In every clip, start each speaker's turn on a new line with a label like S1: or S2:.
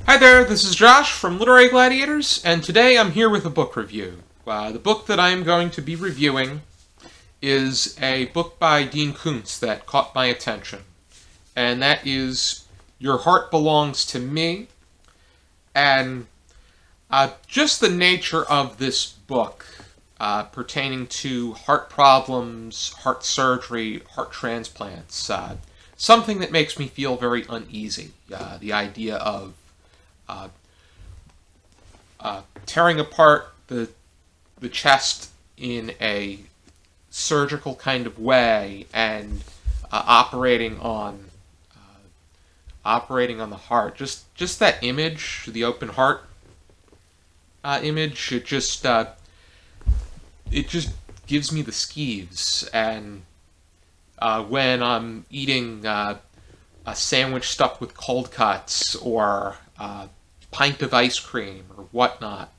S1: Hi there, this is Josh from Literary Gladiators, and today I'm here with a book review. The book that I am going to be reviewing is a book by Dean Koontz that caught my attention, and that is Your Heart Belongs to Me. And just the nature of this book pertaining to heart problems, heart surgery, heart transplants, something that makes me feel very uneasy. The idea of uh, tearing apart the chest in a surgical kind of way and operating on the heart. Just that image, the open heart image, it just gives me the skeeves. And when I'm eating a sandwich stuffed with cold cuts or a pint of ice cream or whatnot,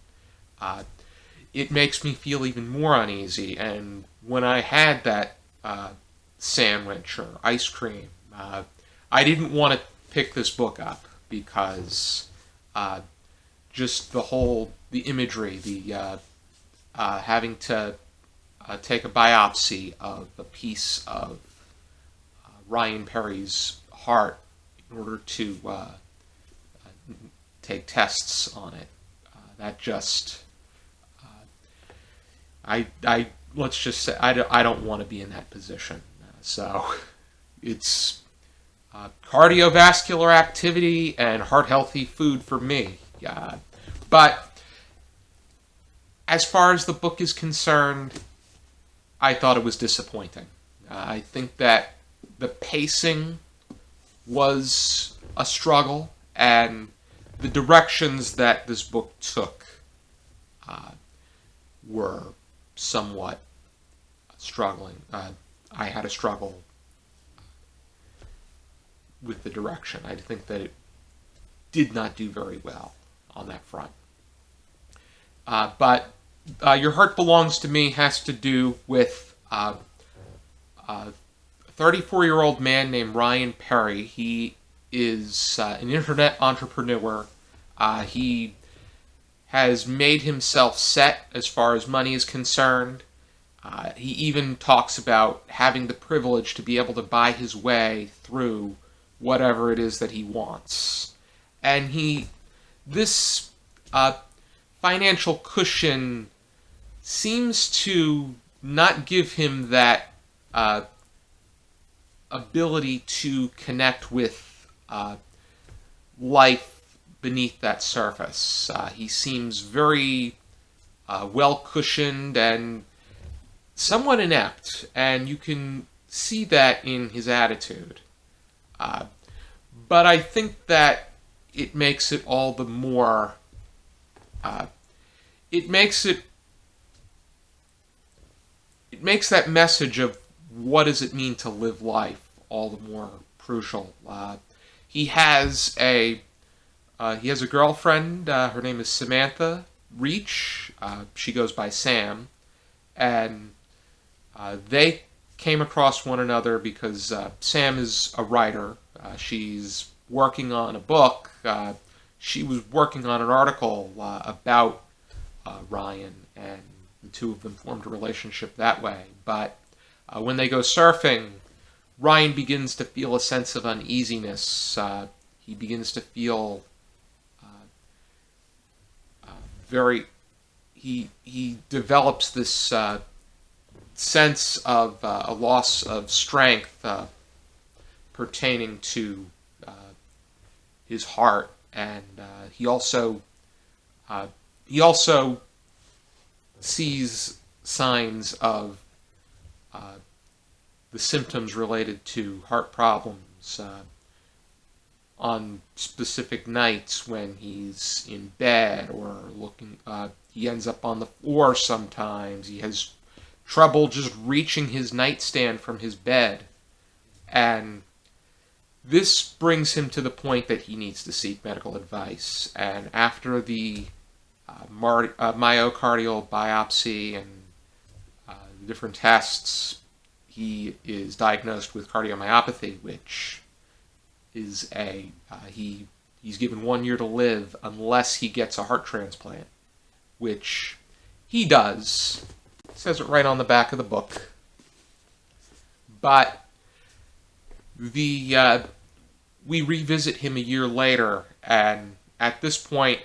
S1: it makes me feel even more uneasy. And when I had that sandwich or ice cream, I didn't want to pick this book up because just the imagery, the having to take a biopsy of a piece of Ryan Perry's heart in order to take tests on it. That just, I let's just say I don't want to be in that position. So it's cardiovascular activity and heart healthy food for me. But as far as the book is concerned, I thought it was disappointing. I think that the pacing was a struggle, and the directions that this book took were somewhat struggling. I had a struggle with the direction. I think that it did not do very well on that front. But Your Heart Belongs to Me has to do with a 34-year-old man named Ryan Perry. He is an internet entrepreneur. He has made himself set as far as money is concerned. He even talks about having the privilege to be able to buy his way through whatever it is that he wants. And this financial cushion seems to not give him that ability to connect with life beneath that surface. He seems very well cushioned and somewhat inept, and you can see that in his attitude. But I think that it makes it all the more. It makes that message of what does it mean to live life all the more crucial. He has a girlfriend. Her name is Samantha Reach. She goes by Sam, and they came across one another because Sam is a writer. She's working on a book. She was working on an article about Ryan, and the two of them formed a relationship that way. But when they go surfing, Ryan begins to feel a sense of uneasiness. He begins to feel he develops this sense of a loss of strength pertaining to his heart, and he also sees signs of the symptoms related to heart problems on specific nights when he's in bed or looking. He ends up on the floor sometimes. He has trouble just reaching his nightstand from his bed, and this brings him to the point that he needs to seek medical advice. And after the myocardial biopsy and different tests, he is diagnosed with cardiomyopathy, which is he he's given 1 year to live unless he gets a heart transplant, which he does. It says it right on the back of the book. But we revisit him a year later, and at this point,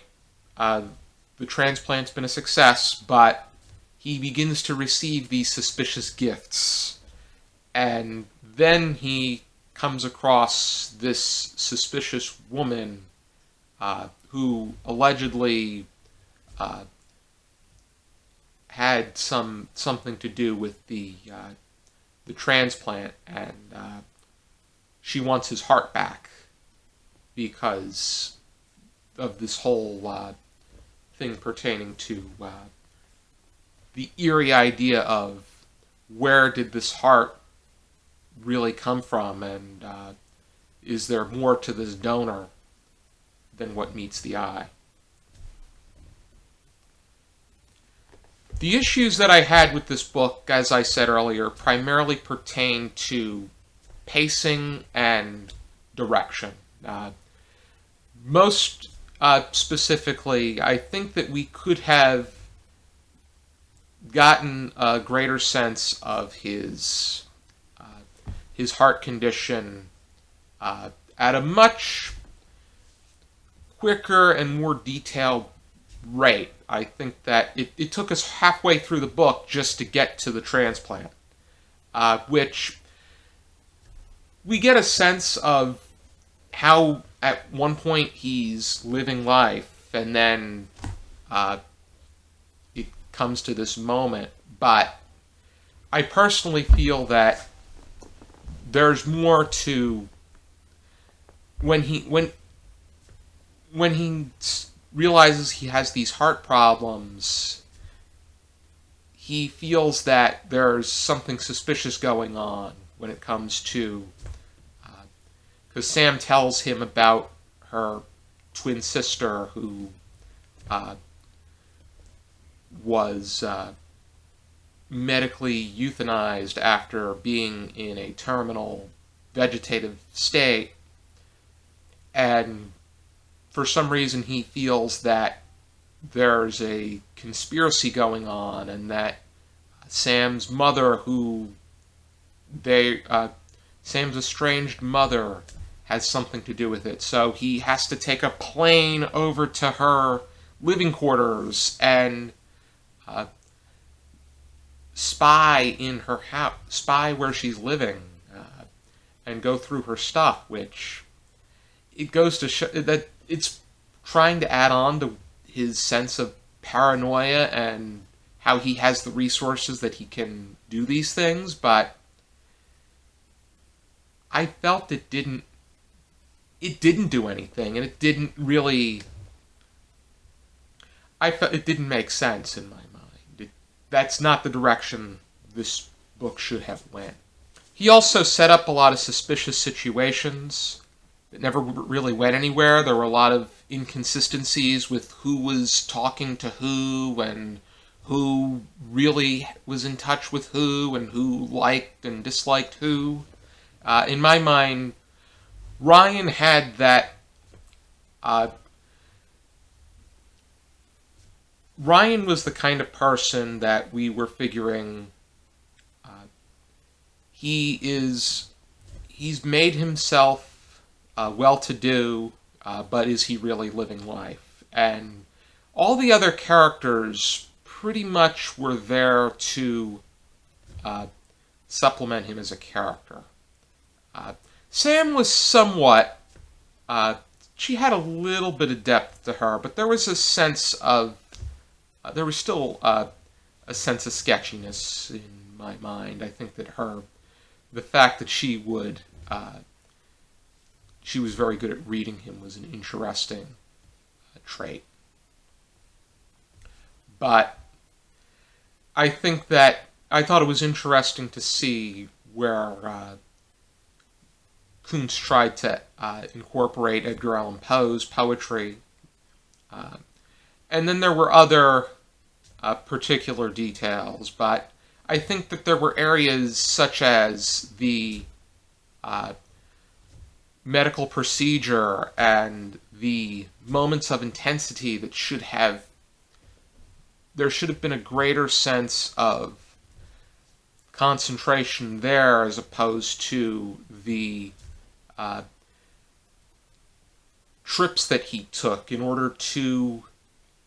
S1: the transplant's been a success, but he begins to receive these suspicious gifts. And then he comes across this suspicious woman who allegedly had something to do with the transplant, and she wants his heart back because of this whole thing pertaining to the eerie idea of where did this heart really come from, and is there more to this donor than what meets the eye. The issues that I had with this book, as I said earlier, primarily pertain to pacing and direction. Most specifically, I think that we could have gotten a greater sense of his heart condition at a much quicker and more detailed rate. I think that it took us halfway through the book just to get to the transplant, which we get a sense of how at one point he's living life, and then it comes to this moment. But I personally feel that there's more to when he realizes he has these heart problems. He feels that there's something suspicious going on when it comes to, because Sam tells him about her twin sister who was medically euthanized after being in a terminal vegetative state, and for some reason he feels that there's a conspiracy going on, and that Sam's mother, Sam's estranged mother, has something to do with it. So he has to take a plane over to her living quarters and spy in her house, spy where she's living, and go through her stuff, which it goes to show that it's trying to add on to his sense of paranoia and how he has the resources that he can do these things, but I felt it didn't do anything, and it didn't really, I felt it didn't make sense in my mind. That's not the direction this book should have went. He also set up a lot of suspicious situations that never really went anywhere. There were a lot of inconsistencies with who was talking to who, and who really was in touch with who, and who liked and disliked who. In my mind, Ryan had that. Ryan was the kind of person that we were figuring he's made himself well-to-do, but is he really living life? And all the other characters pretty much were there to supplement him as a character. Sam was somewhat, she had a little bit of depth to her, but there was a sense of, there was still a sense of sketchiness in my mind. I think that the fact that she was very good at reading him was an interesting trait. But I think that I thought it was interesting to see where Koontz tried to incorporate Edgar Allan Poe's poetry. And then there were other particular details, but I think that there were areas such as the medical procedure and the moments of intensity that there should have been a greater sense of concentration there as opposed to the trips that he took in order to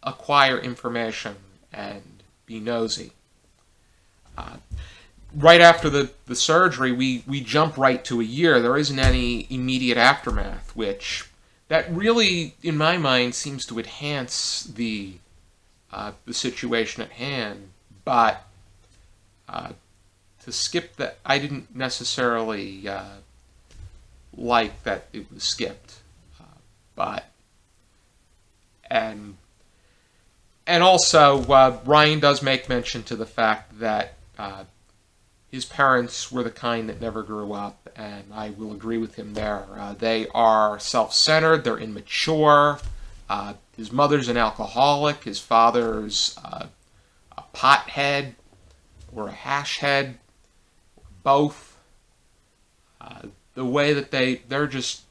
S1: acquire information and be nosy. Right after the surgery, we jump right to a year. There isn't any immediate aftermath, which that really, in my mind, seems to enhance the situation at hand. But to skip that, I didn't necessarily like that it was skipped. And also, Ryan does make mention to the fact that his parents were the kind that never grew up, and I will agree with him there. They are self-centered, they're immature. His mother's an alcoholic, his father's a pothead or a hash head, both. The way that they were just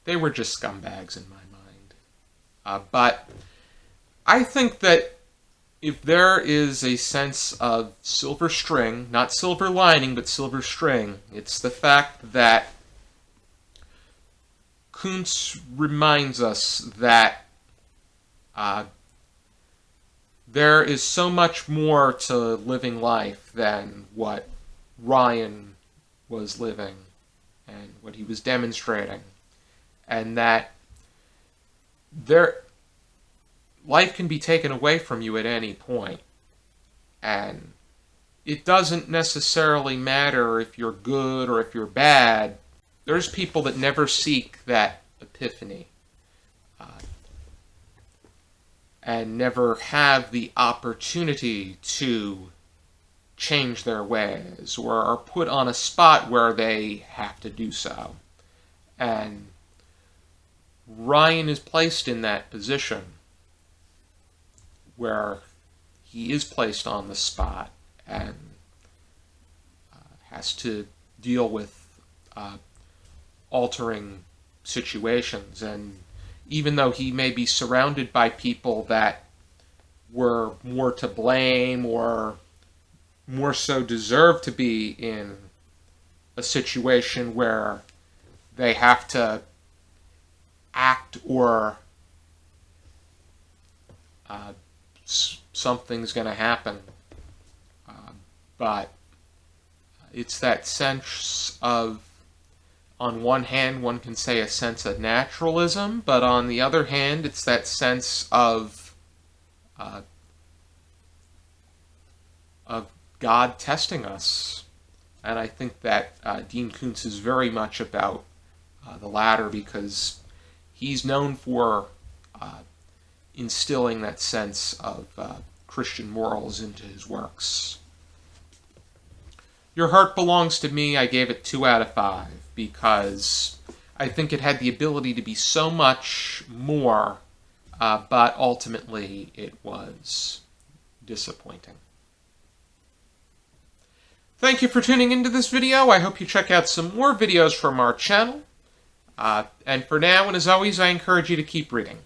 S1: scumbags in my mind. But I think that if there is a sense of silver string, not silver lining, but silver string, it's the fact that Koontz reminds us that there is so much more to living life than what Ryan was living and what he was demonstrating, and that life can be taken away from you at any point, and it doesn't necessarily matter if you're good or if you're bad. There's people that never seek that epiphany and never have the opportunity to change their ways or are put on a spot where they have to do so. And Ryan is placed in that position where he is placed on the spot and has to deal with altering situations. And even though he may be surrounded by people that were more to blame or more so deserve to be in a situation where they have to act or something's going to happen. But it's that sense of, on one hand, one can say a sense of naturalism, but on the other hand, it's that sense of God testing us. And I think that Dean Koontz is very much about the latter, because he's known for instilling that sense of Christian morals into his works. Your Heart Belongs to Me, I gave it 2 out of 5, because I think it had the ability to be so much more, but ultimately it was disappointing. Thank you for tuning into this video. I hope you check out some more videos from our channel. And for now, and as always, I encourage you to keep reading.